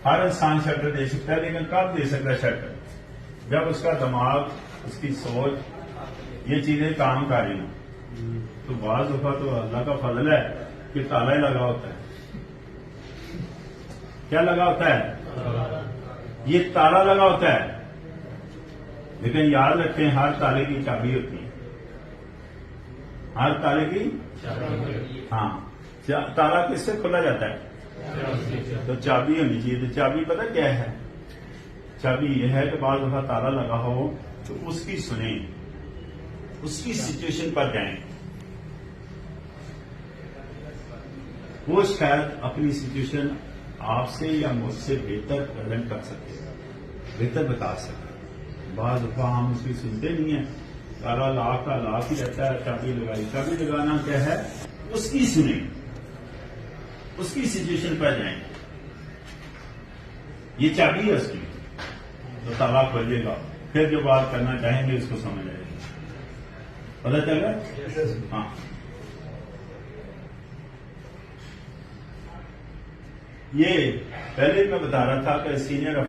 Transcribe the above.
ہر انسان شٹر دے سکتا ہے، لیکن کب دے سکتا ہے شٹر؟ جب اس کا دماغ، اس کی سوچ یہ چیزیں کام کر رہی ہیں۔ تو بعض دفعہ تو اللہ کا فضل ہے کہ تالا ہی لگا ہوتا ہے۔ کیا لگا ہوتا ہے؟ یہ تالا لگا ہوتا ہے، لیکن یاد رکھیں ہر تالے کی چابی ہوتی ہے۔ ہر تالے کی ہاں تالا کس سے کھولا جاتا ہے؟ تو چابی ہونی چاہیے۔ تو چابی پتہ کیا ہے؟ چابی یہ ہے کہ بعض دفعہ تالا لگا ہو تو اس کی سنیں، اس کی سچویشن پر جائیں۔ وہ شاید اپنی سچویشن آپ سے یا مجھ سے بہتر پریزنٹ کر سکے، بہتر بتا سکے۔ بعض دفعہ ہم اس کی سنتے نہیں ہیں، تالا لاکھ کا لاکھ ہی رہتا ہے، چابی لگائی۔ چابی لگانا کیا ہے؟ اس کی سنیں، اس کی سچویشن پر جائیں۔ یہ چابی ہے اس کی، تو تالا کھولے گا، پھر جو بات کرنا چاہیں گے اس کو سمجھ آئے گی۔ پتہ چل رہا ہے؟ ہاں یہ پہلے میں بتا رہا تھا کہ سینئر